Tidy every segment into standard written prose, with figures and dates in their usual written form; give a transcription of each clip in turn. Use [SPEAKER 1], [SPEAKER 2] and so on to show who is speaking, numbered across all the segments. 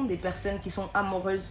[SPEAKER 1] des personnes qui sont amoureuses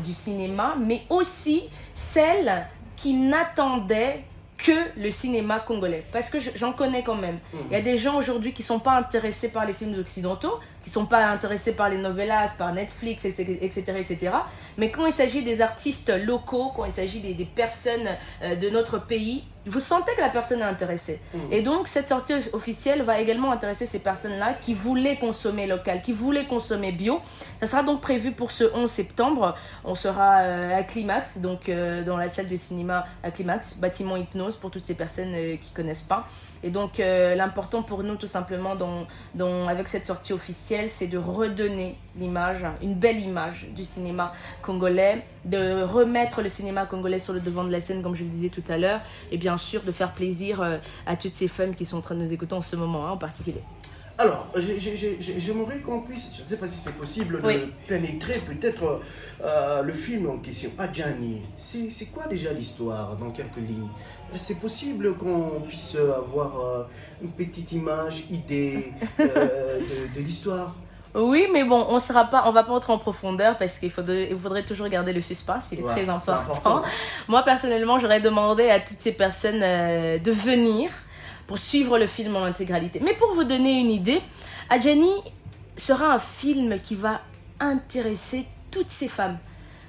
[SPEAKER 1] du cinéma, mais aussi celles qui n'attendaient que le cinéma congolais. Parce que j'en connais quand même. Il y a des gens aujourd'hui qui ne sont pas intéressés par les films occidentaux, qui ne sont pas intéressés par les novellas, par Netflix, etc., etc. Mais quand il s'agit des artistes locaux, quand il s'agit des personnes de notre pays, vous sentez que la personne est intéressée. Et donc, cette sortie officielle va également intéresser ces personnes-là qui voulaient consommer local, qui voulaient consommer bio. Ça sera donc prévu pour ce 11 septembre. On sera à Climax, donc dans la salle de cinéma à Climax, bâtiment Hypnose pour toutes ces personnes qui ne connaissent pas. Et donc, l'important pour nous, tout simplement, avec cette sortie officielle, c'est de redonner l'image, une belle image du cinéma congolais, de remettre le cinéma congolais sur le devant de la scène, comme je le disais tout à l'heure, et bien sûr de faire plaisir à toutes ces femmes qui sont en train de nous écouter en ce moment en particulier.
[SPEAKER 2] Alors, j'aimerais qu'on puisse, je ne sais pas si c'est possible, de pénétrer peut-être le film en question, Adjani. C'est quoi déjà l'histoire dans quelques lignes? C'est possible qu'on puisse avoir une petite image, idée de l'histoire?
[SPEAKER 1] Oui, mais bon, on va pas entrer en profondeur parce qu'il faudrait toujours garder le suspense, il est très important. Moi, personnellement, j'aurais demandé à toutes ces personnes de venir pour suivre le film en intégralité. Mais pour vous donner une idée, Adjani sera un film qui va intéresser toutes ces femmes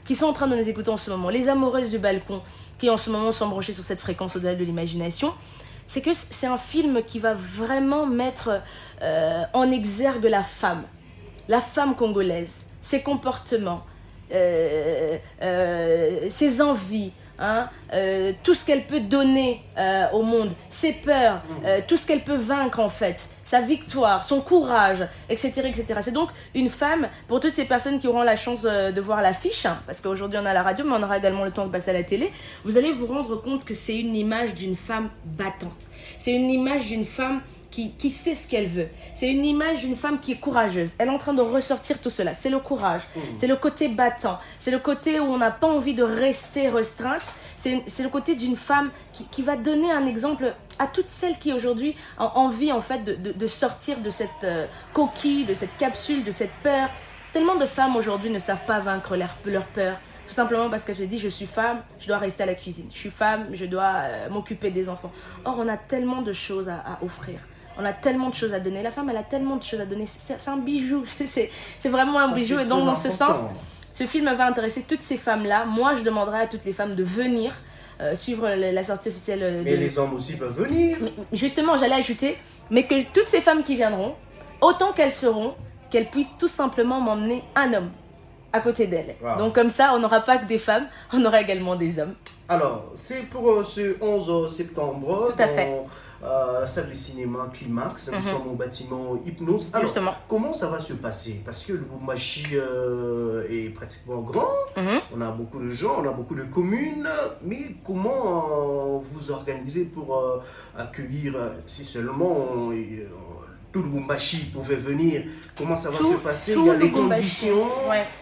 [SPEAKER 1] qui sont en train de nous écouter en ce moment, les amoureuses du balcon qui en ce moment sont branchées sur cette fréquence au-delà de l'imagination. C'est que c'est un film qui va vraiment mettre en exergue la femme congolaise, ses comportements, ses envies, tout ce qu'elle peut donner au monde, ses peurs, tout ce qu'elle peut vaincre en fait, sa victoire, son courage, etc., etc. C'est donc une femme, pour toutes ces personnes qui auront la chance de voir l'affiche, parce qu'aujourd'hui on a la radio, mais on aura également le temps de passer à la télé, vous allez vous rendre compte que c'est une image d'une femme battante. C'est une image d'une femme qui sait ce qu'elle veut. C'est une image d'une femme qui est courageuse. Elle est en train de ressortir tout cela. C'est le courage, c'est le côté battant, c'est le côté où on n'a pas envie de rester restreinte. C'est le côté d'une femme qui va donner un exemple à toutes celles qui aujourd'hui ont envie en fait de sortir de cette coquille, de cette capsule, de cette peur. Tellement de femmes aujourd'hui ne savent pas vaincre leur peur. Tout simplement parce que je dis, je suis femme, je dois rester à la cuisine. Je suis femme, je dois m'occuper des enfants. Or, on a tellement de choses à offrir. On a tellement de choses à donner. La femme, elle a tellement de choses à donner. C'est un bijou. C'est vraiment un bijou. Et donc, dans ce sens, ce film va intéresser toutes ces femmes-là. Moi, je demanderai à toutes les femmes de venir suivre la sortie officielle.
[SPEAKER 2] Mais les hommes aussi peuvent venir.
[SPEAKER 1] Justement, j'allais ajouter, mais que toutes ces femmes qui viendront, autant qu'elles seront, qu'elles puissent tout simplement m'emmener un homme à côté d'elles. Wow. Donc comme ça, on n'aura pas que des femmes, on aura également des hommes.
[SPEAKER 2] Alors, c'est pour ce 11 septembre.
[SPEAKER 1] Tout à fait.
[SPEAKER 2] La salle de cinéma Climax, nous sommes au bâtiment Hypnose. Alors, justement, comment ça va se passer? Parce que le Lubumbashi est pratiquement grand, on a beaucoup de gens, on a beaucoup de communes, mais comment vous organisez pour accueillir, si seulement tout le Lubumbashi pouvait venir, comment ça va se passer? Il y a les conditions,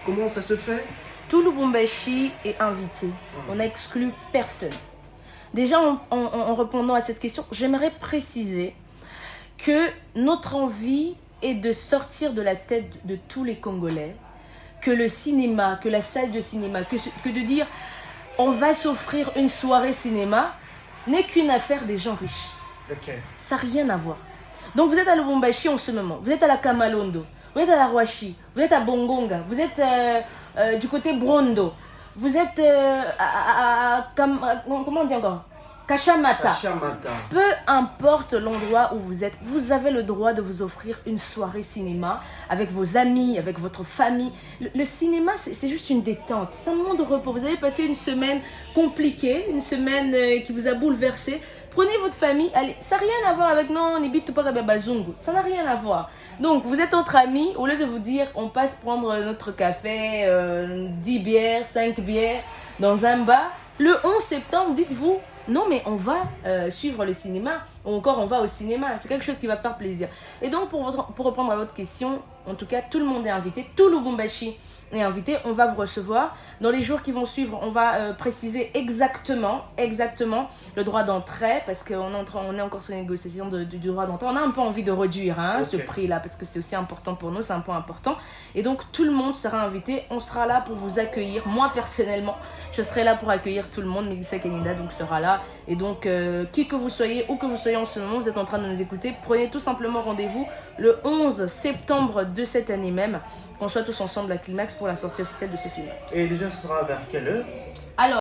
[SPEAKER 2] comment ça se fait?
[SPEAKER 1] Tout le Lubumbashi est invité, on n'a exclu personne. Déjà, en répondant à cette question, j'aimerais préciser que notre envie est de sortir de la tête de tous les Congolais, que le cinéma, que la salle de cinéma, que de dire on va s'offrir une soirée cinéma n'est qu'une affaire des gens riches. Ça n'a rien à voir. Donc vous êtes à Lubumbashi en ce moment, vous êtes à la Kamalondo, vous êtes à la Rwashi, vous êtes à Bongonga, vous êtes du côté Brondo. Vous êtes comment on dit encore? Kashamata. Peu importe l'endroit où vous êtes, vous avez le droit de vous offrir une soirée cinéma avec vos amis, avec votre famille. Le cinéma, c'est juste une détente, c'est un moment de repos. Vous avez passé une semaine compliquée, une semaine qui vous a bouleversé. Prenez votre famille, allez, ça n'a rien à voir avec non, Nibit pas Bazungu, ça n'a rien à voir. Donc vous êtes entre amis, au lieu de vous dire on passe prendre notre café, 10 bières, 5 bières dans un bar, le 11 septembre, dites-vous, non mais on va suivre le cinéma, ou encore on va au cinéma, c'est quelque chose qui va faire plaisir. Et donc pour répondre à votre question, en tout cas tout le monde est invité, tout Lubumbashi et invités, on va vous recevoir. Dans les jours qui vont suivre, on va préciser exactement le droit d'entrée, parce qu'on est encore sur les négociations du droit d'entrée. On a un peu envie de réduire ce prix-là, parce que c'est aussi important pour nous, c'est un point important. Et donc, tout le monde sera invité. On sera là pour vous accueillir. Moi, personnellement, je serai là pour accueillir tout le monde. Mélissa Kalinda donc sera là. Et donc, qui que vous soyez, où que vous soyez en ce moment, vous êtes en train de nous écouter, prenez tout simplement rendez-vous le 11 septembre de cette année même, qu'on soit tous ensemble à Climax pour la sortie officielle de ce film.
[SPEAKER 2] Et déjà, ce sera vers quelle heure?
[SPEAKER 1] Alors,